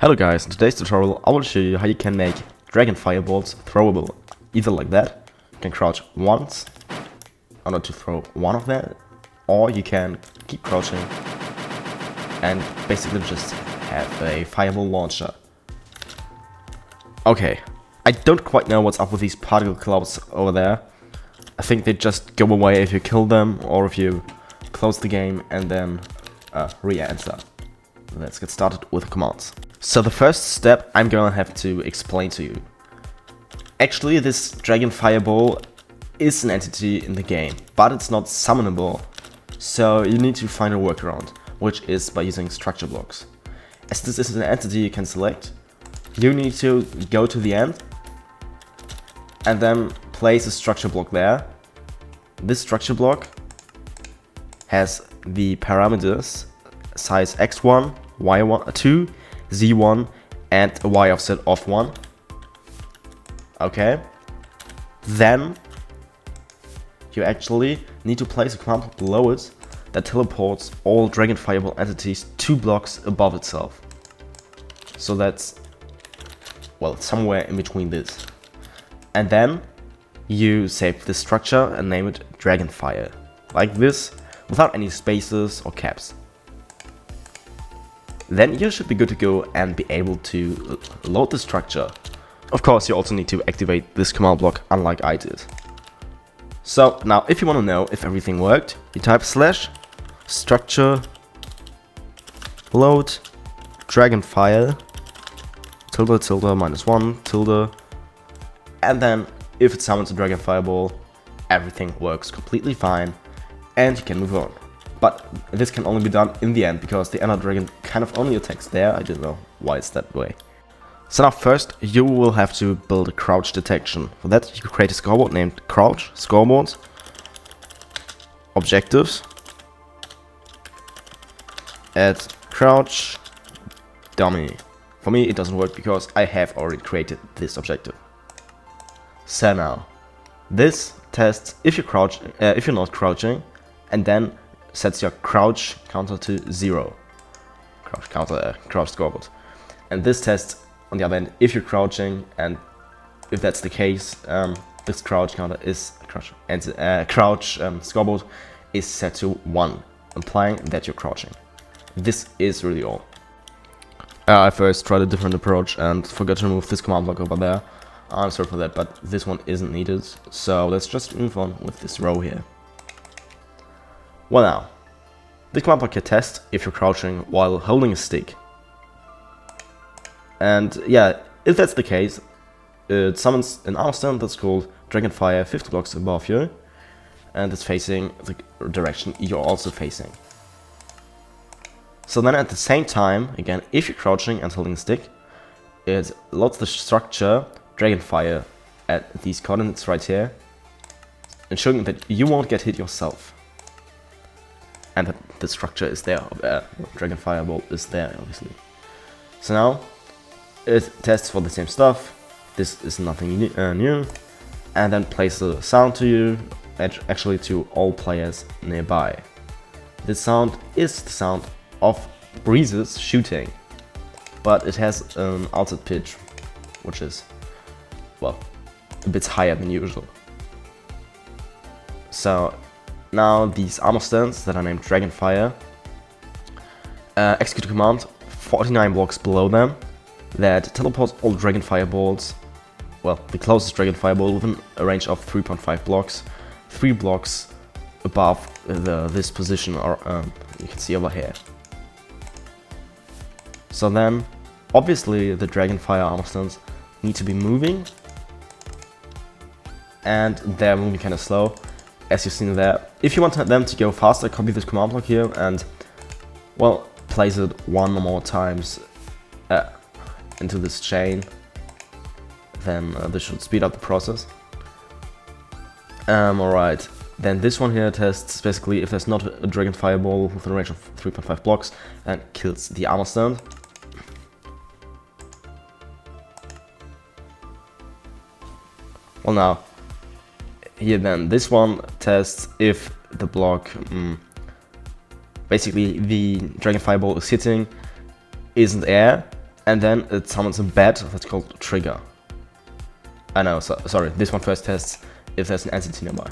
Hello guys, in today's tutorial I will show you how you can make dragon fireballs throwable. Either like that, you can crouch once in order to throw one of them, or you can keep crouching and basically just have a fireball launcher. Okay, I don't quite know what's up with these particle clouds over there. I think they just go away if you kill them or if you close the game and then re-enter. Let's get started with the commands. So the first step I'm gonna have to explain to you. Actually, this dragon fireball is an entity in the game, but it's not summonable. So you need to find a workaround, which is by using structure blocks. As this is an entity you can select, you need to go to the end and then place a structure block there. This structure block has the parameters size x1, y2, z1 and a y offset of 1. Okay. Then you actually need to place a command block below it that teleports all dragon fireball entities 2 blocks above itself. So that's, well, somewhere in between this. And then you save this structure and name it Dragonfire, like this, without any spaces or caps. Then you should be good to go and be able to load the structure. Of course, you also need to activate this command block, unlike I did. So now, if you want to know if everything worked, you type /structure load dragonfire tilde -1 tilde, and then if it summons a dragon fireball, everything works completely fine and you can move on. But this can only be done in the end, because the Ender Dragon kind of only attacks there. I don't know why it's that way. So now first, you will have to build a crouch detection. For that, you can create a scoreboard named crouch scoreboard, objectives, add crouch dummy. For me, it doesn't work because I have already created this objective. So now, this tests if you're not crouching, and then sets your crouch counter to 0. Crouch scoreboard. And this tests, on the other hand, if you're crouching, and if that's the case, this crouch counter is crouch scoreboard is set to 1, implying that you're crouching. This is really all. I first tried a different approach and forgot to remove this command block over there. I'm sorry for that, but this one isn't needed. So let's just move on with this row here. Well now, the command block can test if you're crouching while holding a stick. And yeah, if that's the case, it summons an armor stand that's called Dragonfire 50 blocks above you, and it's facing the direction you're also facing. So then at the same time, again, if you're crouching and holding a stick, it loads the structure Dragonfire at these coordinates right here, ensuring that you won't get hit yourself. And that the structure is there, Dragon Fireball is there, obviously. So now, it tests for the same stuff, this is nothing new, and then plays the sound to you, actually to all players nearby. This sound is the sound of breezes shooting, but it has an altered pitch, which is, well, a bit higher than usual. So now these armor stands that are named Dragonfire execute a command 49 blocks below them that teleports all dragon fireballs, well, the closest dragon fireball within a range of 3.5 blocks, 3 blocks above this position, or you can see over here. So then, obviously the Dragonfire armor stands need to be moving, and they're moving kind of slow, as you've seen there. If you want them to go faster, copy this command block here and, well, place it 1 or more times into this chain. Then this should speed up the process. Alright, then this one here tests basically if there's not a dragon fireball within a range of 3.5 blocks and kills the armor stand. Well now, here then, this one tests if the block, basically the dragon fireball is hitting isn't air, and then it summons a bat that's called trigger. I know, sorry, this one first tests if there's an entity nearby.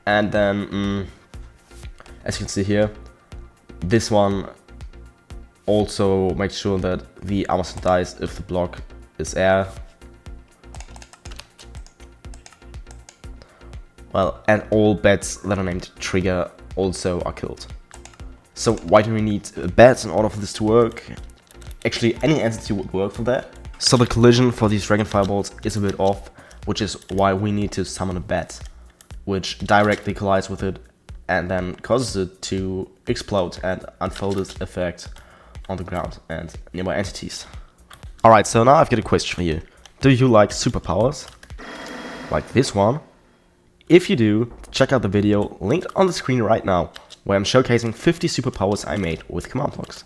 And then, as you can see here, this one also makes sure that the armor dies if the block is air. Well, and all bats that are named trigger also are killed. So why do we need bats in order for this to work? Actually, any entity would work for that. So the collision for these dragon fireballs is a bit off, which is why we need to summon a bat, which directly collides with it and then causes it to explode and unfold its effect on the ground and nearby entities. Alright, so now I've got a question for you. Do you like superpowers? Like this one? If you do, check out the video linked on the screen right now, where I'm showcasing 50 superpowers I made with command blocks.